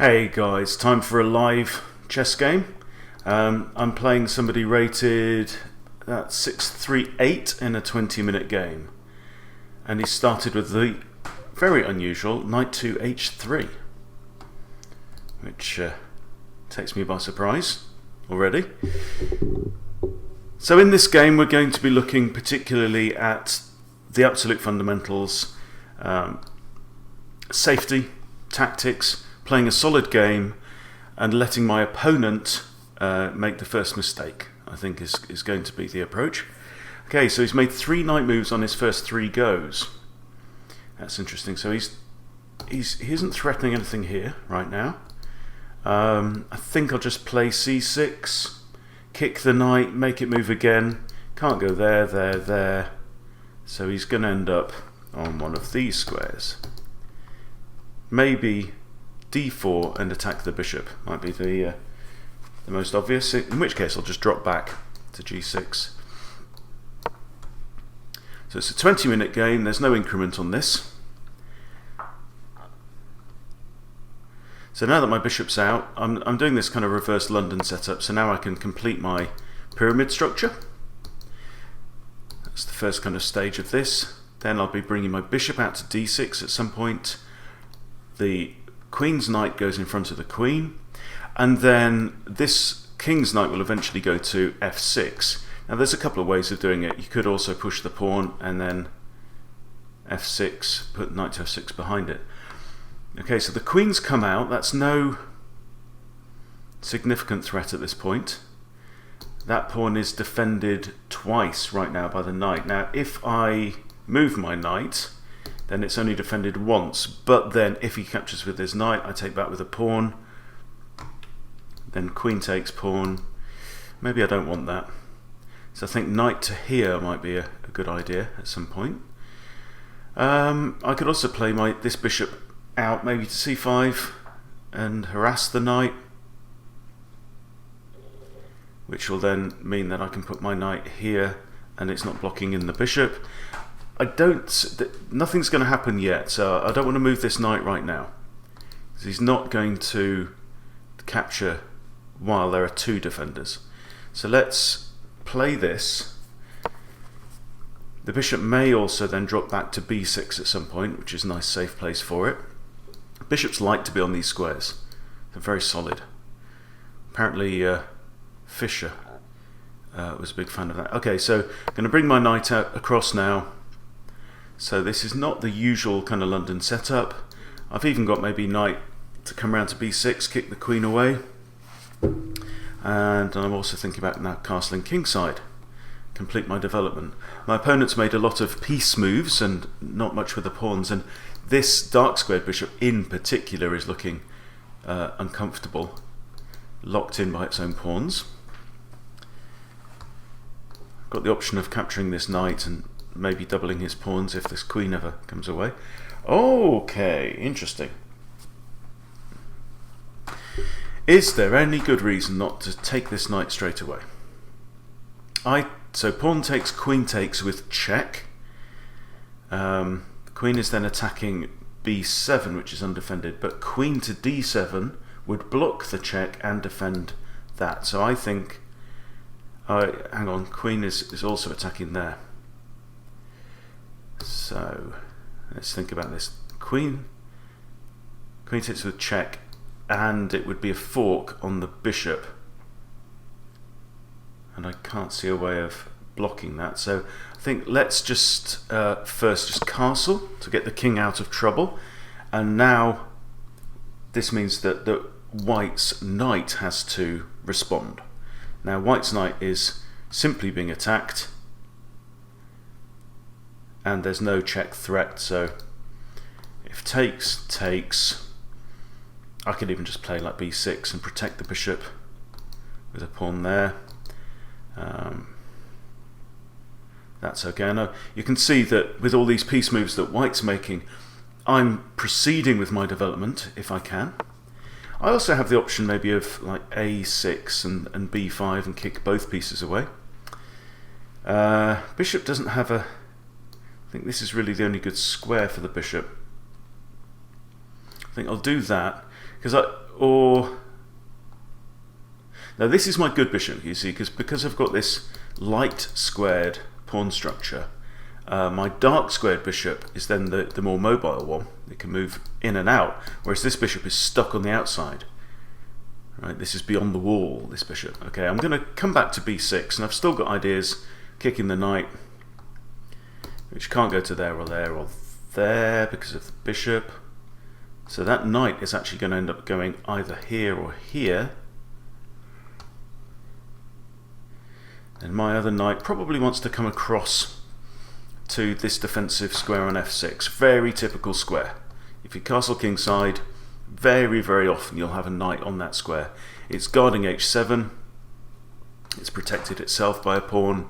Hey guys, time for a live chess game. I'm playing somebody rated 638 in a 20-minute game, and he started with the very unusual knight to h3, which takes me by surprise already. So in this game we're going to be looking particularly at the absolute fundamentals, safety, tactics, playing a solid game, and letting my opponent make the first mistake, I think is going to be the approach. Okay, so he's made 3 knight moves on his first 3 goes. That's interesting. So he isn't threatening anything here right now. I think I'll just play c6, kick the knight, make it move again. Can't go there, there, there. So he's going to end up on one of these squares. Maybe d4 and attack the bishop might be the most obvious, in which case I'll just drop back to g6. So it's a 20-minute game, there's no increment on this. So now that my bishop's out, I'm doing this kind of reverse London setup, so now I can complete my pyramid structure. That's the first kind of stage of this. Then I'll be bringing my bishop out to d6 at some point. The queen's knight goes in front of the queen, and then this king's knight will eventually go to f6. Now there's a couple of ways of doing it. You could also push the pawn and then f6, put knight to f6 behind it. Okay, so the queen's come out. That's no significant threat at this point. That pawn is defended twice right now by the knight. Now if I move my knight, then it's only defended once, but then if he captures with his knight, I take back with a pawn, then queen takes pawn. Maybe I don't want that, so I think knight to here might be a good idea at some point. I could also play this bishop out maybe to c5 and harass the knight, which will then mean that I can put my knight here and it's not blocking in the bishop. Nothing's going to happen yet, so I don't want to move this knight right now, because he's not going to capture while there are 2 defenders. So let's play this. The bishop may also then drop back to b6 at some point, which is a nice safe place for it. Bishops like to be on these squares. They're very solid. Apparently Fischer was a big fan of that. Okay, so I'm going to bring my knight out across now. So this is not the usual kind of London setup. I've even got maybe knight to come around to b6, kick the queen away. And I'm also thinking about now castling kingside, complete my development. My opponent's made a lot of piece moves and not much with the pawns, and this dark squared bishop in particular is looking uncomfortable, locked in by its own pawns. I've got the option of capturing this knight and maybe doubling his pawns if this queen ever comes away. Okay, interesting. Is there any good reason not to take this knight straight away? So pawn takes, queen takes with check. Queen is then attacking b7, which is undefended, but queen to d7 would block the check and defend that. So I think, hang on, queen is also attacking there. So let's think about this. Queen takes with check, and it would be a fork on the bishop, and I can't see a way of blocking that. So I think let's just first just castle to get the king out of trouble, and now this means that the white's knight has to respond. Now white's knight is simply being attacked, and there's no check threat, so if takes, I could even just play like b6 and protect the bishop with a pawn there. That's okay. Now you can see that with all these piece moves that white's making, I'm proceeding with my development if I can. I also have the option maybe of like a6 and b5 and kick both pieces away. Bishop doesn't have a... I think this is really the only good square for the bishop. I think I'll do that, because or now this is my good bishop, you see, because I've got this light squared pawn structure. My dark squared bishop is then the more mobile one. It can move in and out, whereas this bishop is stuck on the outside. Right, this is beyond the wall, this bishop. Okay, I'm going to come back to b6, and I've still got ideas. Kicking the knight, which can't go to there or there or there because of the bishop. So that knight is actually going to end up going either here or here. And my other knight probably wants to come across to this defensive square on f6. Very typical square. If you castle kingside, very, very often you'll have a knight on that square. It's guarding h7. It's protected itself by a pawn.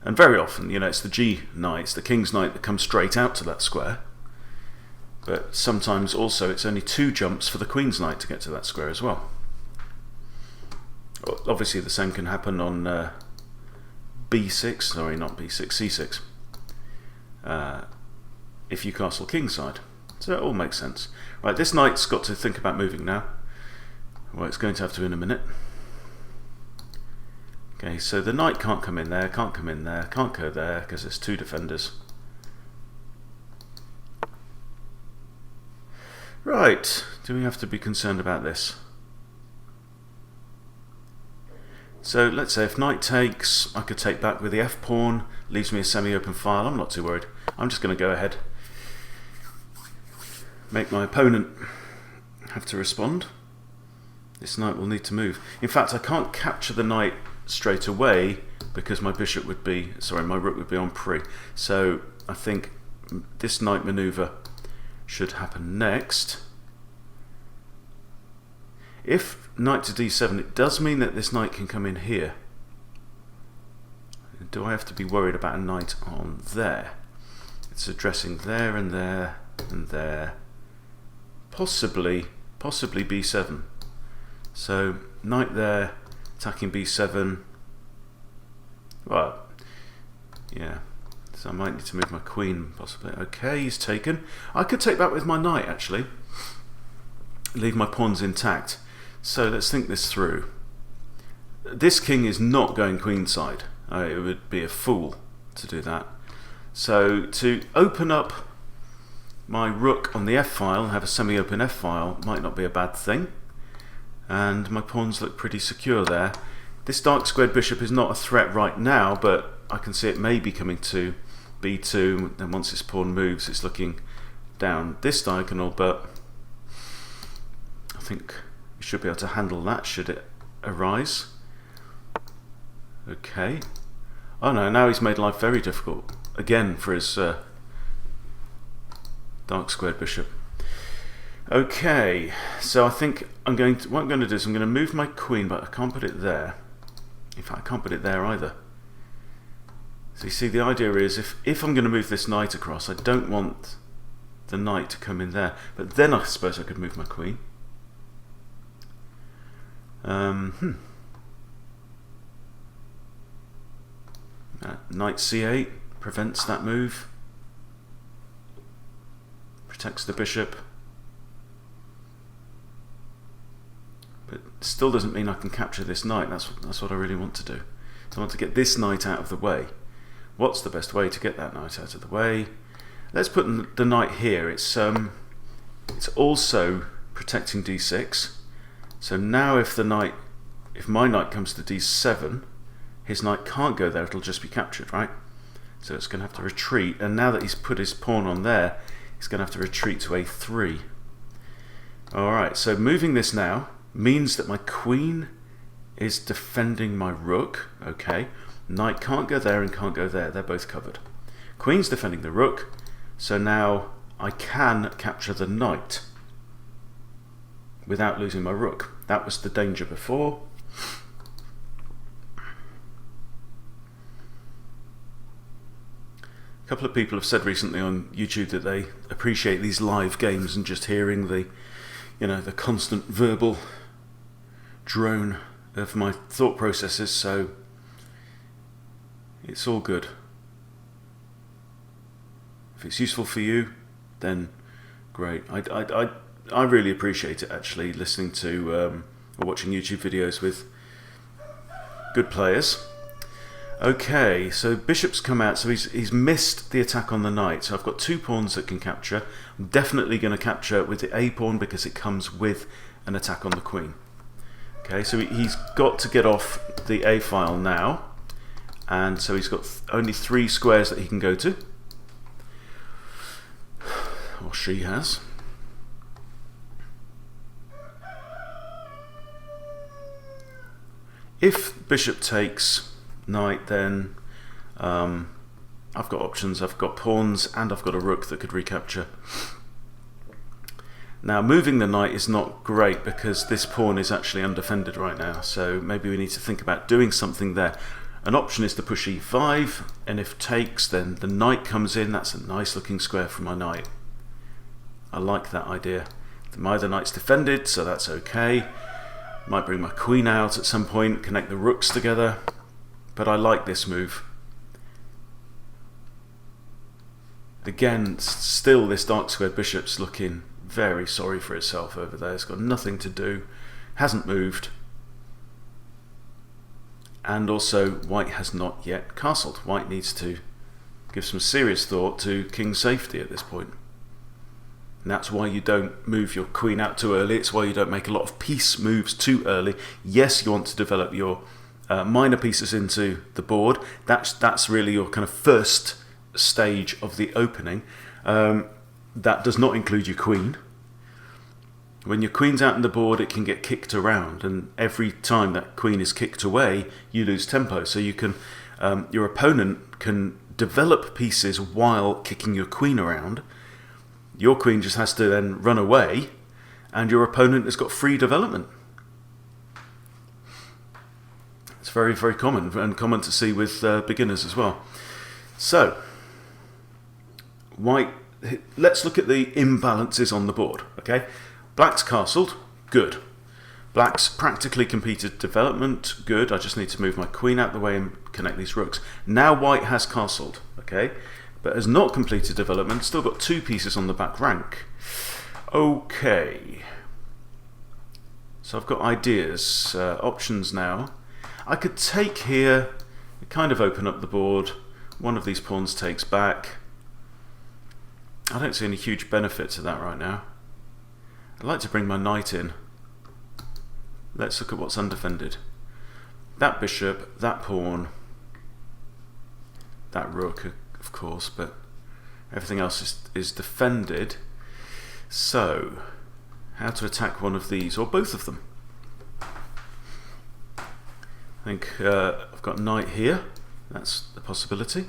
And very often, you know, it's the G knight, it's the king's knight that comes straight out to that square. But sometimes also it's only 2 jumps for the queen's knight to get to that square as well. Obviously the same can happen on b6, sorry, not b6, c6. If you castle kingside. So it all makes sense. Right, this knight's got to think about moving now. Well, it's going to have to in a minute. Okay, so the knight can't come in there, can't come in there, can't go there because there's 2 defenders. Right, do we have to be concerned about this? So let's say if knight takes, I could take back with the f-pawn, leaves me a semi-open file. I'm not too worried. I'm just going to go ahead, make my opponent have to respond. This knight will need to move. In fact, I can't capture the knight straight away because my bishop would be, sorry, my rook would be on pre. So I think this knight maneuver should happen next. If knight to d7, it does mean that this knight can come in here. Do I have to be worried about a knight on there? It's addressing there and there and there. Possibly b7. So knight there, attacking b7. Well, yeah. So I might need to move my queen, possibly. Okay, he's taken. I could take back with my knight, actually. Leave my pawns intact. So let's think this through. This king is not going queenside. It would be a fool to do that. So to open up my rook on the f-file and have a semi-open f-file might not be a bad thing. And my pawns look pretty secure there. This dark squared bishop is not a threat right now, but I can see it may be coming to b2, and once this pawn moves it's looking down this diagonal, but I think we should be able to handle that should it arise. Okay. Oh no, now he's made life very difficult again for his dark squared bishop. Okay, so I think what I'm going to do is I'm going to move my queen, but I can't put it there. In fact, I can't put it there either. So you see, the idea is if I'm going to move this knight across, I don't want the knight to come in there. But then I suppose I could move my queen. Knight c8 prevents that move. Protects the bishop. But still doesn't mean I can capture this knight. That's what I really want to do. So I want to get this knight out of the way. What's the best way to get that knight out of the way? Let's put the knight here. It's also protecting d6. So now if my knight comes to d7, his knight can't go there. It'll just be captured, right? So it's going to have to retreat. And now that he's put his pawn on there, he's going to have to retreat to a3. All right. So moving this now means that my queen is defending my rook. Okay, knight can't go there and can't go there. They're both covered. Queen's defending the rook, so now I can capture the knight without losing my rook. That was the danger before. A couple of people have said recently on YouTube that they appreciate these live games and just hearing the constant verbal drone of my thought processes, so it's all good. If it's useful for you, then Great. I really appreciate it, actually, listening to or watching YouTube videos with good players. Okay, so bishop's come out, so he's missed the attack on the knight. So I've got 2 pawns that can capture. I'm definitely going to capture with the A pawn because it comes with an attack on the queen. Okay, so he's got to get off the A file now, and so he's got only 3 squares that he can go to, or she has. If bishop takes knight, then I've got options. I've got pawns and I've got a rook that could recapture. Now moving the knight is not great because this pawn is actually undefended right now, so maybe we need to think about doing something there. An option is to push e5, and if takes, then the knight comes in. That's a nice looking square for my knight. I like that idea. The knight's defended, so that's okay. Might bring my queen out at some point, connect the rooks together, but I like this move. Again, still this dark squared bishop's looking very sorry for itself over there. It's got nothing to do, hasn't moved, and also white has not yet castled. White needs to give some serious thought to king's safety at this point. And that's why you don't move your queen out too early. It's why you don't make a lot of piece moves too early. Yes, you want to develop your minor pieces into the board. That's really your kind of first stage of the opening. That does not include your queen. When your queen's out on the board, it can get kicked around, and every time that queen is kicked away, you lose tempo. So you can, your opponent can develop pieces while kicking your queen around. Your queen just has to then run away, and your opponent has got free development. It's very, very common, and common to see with beginners as well. So, white, let's look at the imbalances on the board. Okay, black's castled, good. Black's practically completed development, good. I just need to move my queen out the way and connect these rooks. Now white has castled, okay, but has not completed development, still got 2 pieces on the back rank. Okay, so I've got ideas, options now. I could take here, kind of open up the board. One of these pawns takes back. I don't see any huge benefit to that right now. I'd like to bring my knight in. Let's look at what's undefended. That bishop, that pawn, that rook, of course, but everything else is defended. So, how to attack one of these, or both of them? I think I've got knight here. That's a possibility.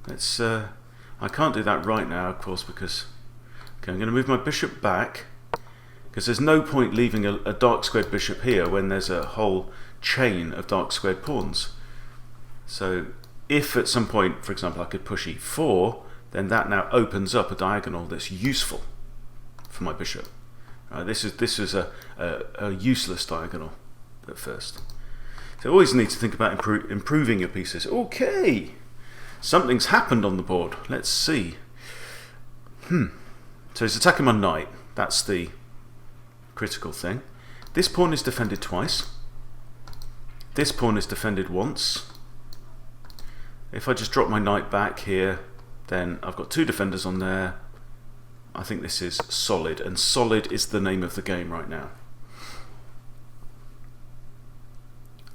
Let's. I can't do that right now, of course, because okay, I'm going to move my bishop back, because there's no point leaving a dark squared bishop here when there's a whole chain of dark squared pawns. So if at some point, for example, I could push e4, then that now opens up a diagonal that's useful for my bishop. This is a useless diagonal at first. So always need to think about improving your pieces. Okay, something's happened on the board. Let's see. So he's attacking my knight. That's the critical thing. This pawn is defended twice. This pawn is defended once. If I just drop my knight back here, then I've got 2 defenders on there. I think this is solid, and solid is the name of the game right now.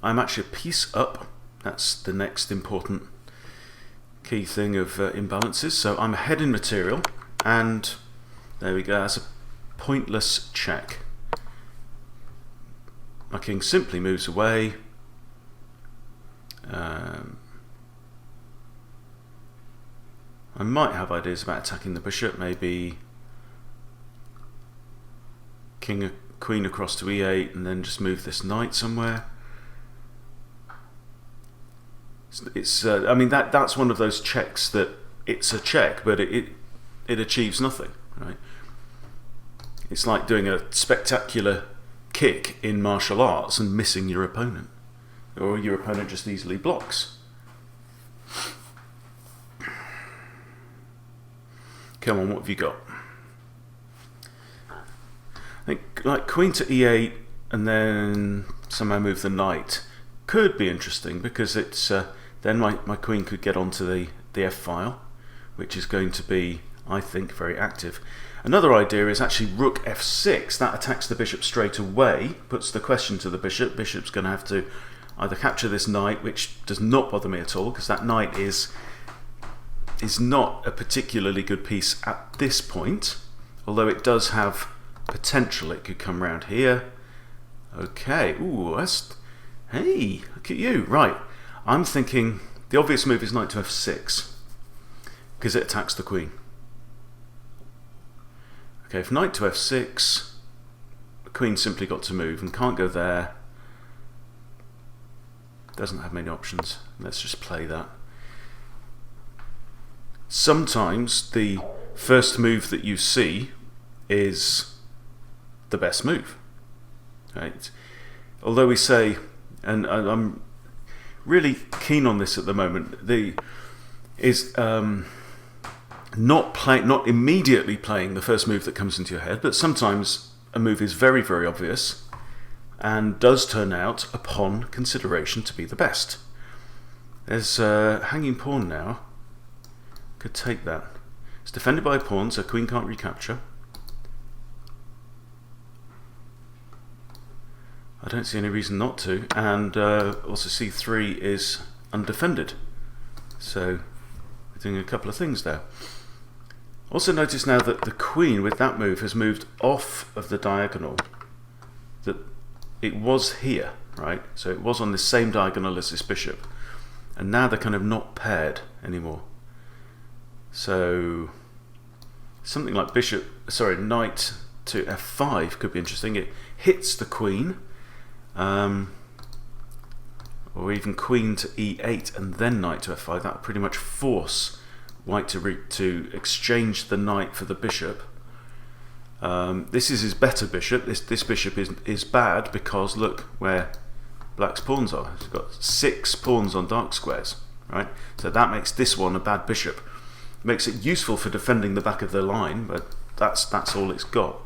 I'm actually a piece up. That's the next important key thing of imbalances. So I'm ahead in material, and there we go. That's a pointless check. My king simply moves away. I might have ideas about attacking the bishop, maybe queen across to e8 and then just move this knight somewhere. It's I mean that's one of those checks that it's a check, but it achieves nothing, right? It's like doing a spectacular kick in martial arts and missing your opponent, or your opponent just easily blocks. Come on, what have you got? I think like queen to e8 and then somehow move the knight could be interesting, because it's then my queen could get onto the f file, which is going to be, I think, very active. Another idea is actually rook f6. That attacks the bishop straight away, puts the question to the bishop. Bishop's going to have to either capture this knight, which does not bother me at all, because that knight is not a particularly good piece at this point, although it does have potential. It could come round here. Okay, ooh, hey, look at you. Right, I'm thinking the obvious move is knight to f6, because it attacks the queen. Okay, if knight to f6, the queen simply got to move and can't go there. Doesn't have many options. Let's just play that. Sometimes the first move that you see is the best move. Right? Although we say, and I'm really keen on this at the moment, not immediately playing the first move that comes into your head, but sometimes a move is very, very obvious and does turn out, upon consideration, to be the best. There's a hanging pawn now. Could take that. It's defended by a pawn, so queen can't recapture. I don't see any reason not to, and also c3 is undefended, so we're doing a couple of things there. Also notice now that the queen with that move has moved off of the diagonal. That it was here, right? So it was on the same diagonal as this bishop, and now they're kind of not paired anymore. So something like knight to f5 could be interesting. It hits the queen, or even queen to e8 and then knight to f5. That would pretty much force white to exchange the knight for the bishop. This is his better bishop. This bishop is bad because look where black's pawns are. It's got 6 pawns on dark squares, right? So that makes this one a bad bishop. Makes it useful for defending the back of the line, but that's all it's got.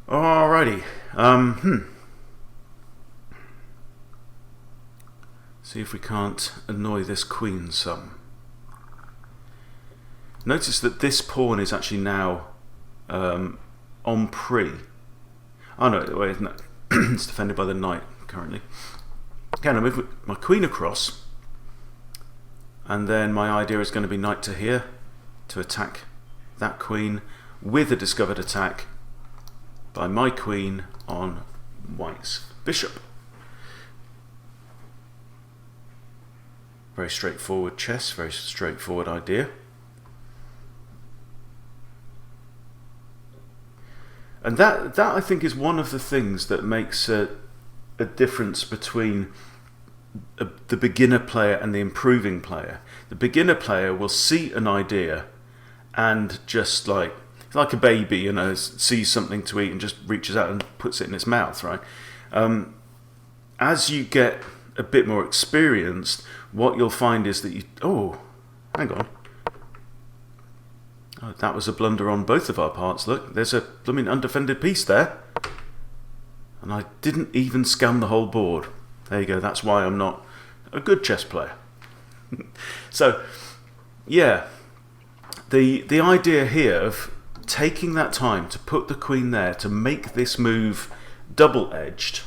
Alrighty. See if we can't annoy this queen some. Notice that this pawn is actually now on pre. Oh no, wait, no. It's defended by the knight currently. Okay, I move my queen across, and then my idea is going to be knight to here to attack that queen with a discovered attack by my queen on white's bishop. Very straightforward chess, very straightforward idea. And that I think is one of the things that makes a difference between the beginner player and the improving player. The beginner player will see an idea and just like a baby, you know, sees something to eat and just reaches out and puts it in its mouth, right? As you get a bit more experienced, what you'll find is that hang on. Oh, that was a blunder on both of our parts. Look, there's a blooming undefended piece there. And I didn't even scan the whole board. There you go, that's why I'm not a good chess player. So, yeah, the idea here of taking that time to put the queen there, to make this move double-edged,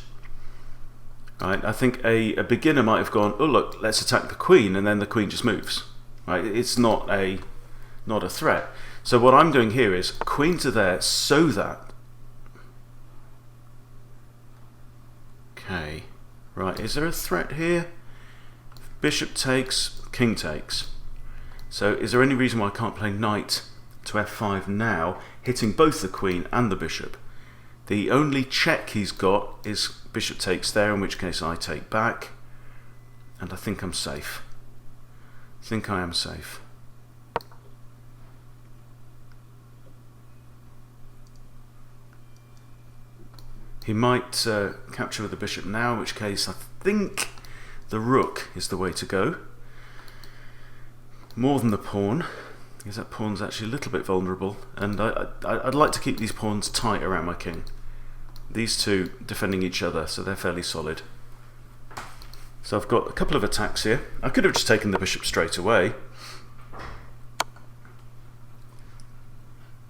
right? I think a beginner might have gone, oh look, let's attack the queen, and then the queen just moves, right? It's not a threat. So what I'm doing here is queen to there, so that... Okay, right, is there a threat here? Bishop takes, king takes. So is there any reason why I can't play knight to f5 now, hitting both the queen and the bishop? The only check he's got is bishop takes there, in which case I take back, and I think I'm safe. I think I am safe. He might capture with the bishop now, in which case I think the rook is the way to go. More than the pawn. because that pawn's actually a little bit vulnerable, and I'd like to keep these pawns tight around my king. These two defending each other, so they're fairly solid. So I've got a couple of attacks here. I could have just taken the bishop straight away.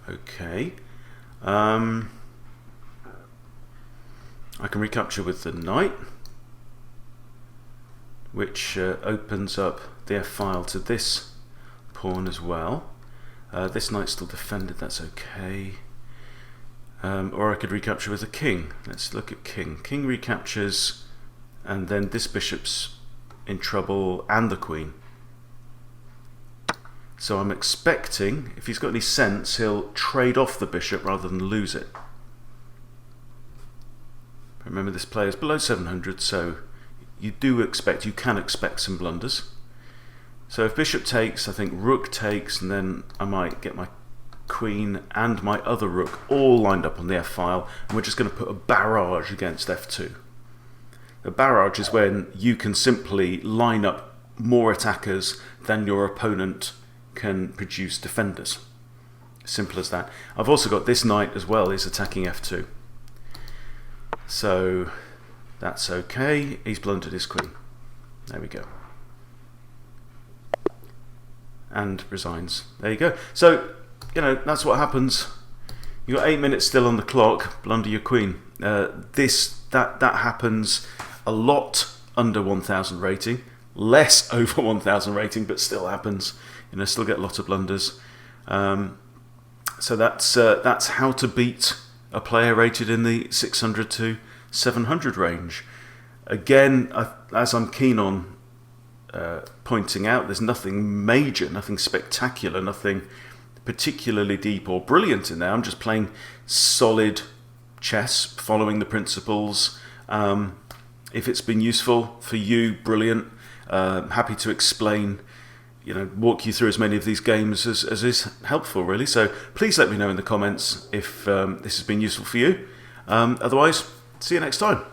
Okay. I can recapture with the knight, which opens up the f-file to this pawn as well. This knight's still defended, that's okay. Or I could recapture with a king. Let's look at king. King recaptures, and then this bishop's in trouble, and the queen. So I'm expecting, if he's got any sense, he'll trade off the bishop rather than lose it. Remember, this player is below 700, so you can expect some blunders. So if bishop takes, I think rook takes, and then I might get my queen and my other rook all lined up on the f-file, and we're just going to put a barrage against f2. The barrage is when you can simply line up more attackers than your opponent can produce defenders. Simple as that. I've also got this knight as well, is attacking f2. So that's okay. He's blundered his queen. There we go. And resigns. There you go. So, that's what happens. You've got 8 minutes still on the clock. Blunder your queen. That happens a lot under 1000 rating. Less over 1000 rating, but still happens. Still get a lot of blunders. So that's how to beat a player rated in the 600 to 700 range. Again, as I'm keen on pointing out, there's nothing major, nothing spectacular, nothing particularly deep or brilliant in there. I'm just playing solid chess, following the principles. If it's been useful for you, brilliant. Happy to explain, walk you through as many of these games as is helpful, really. So please let me know in the comments if this has been useful for you. Otherwise, see you next time.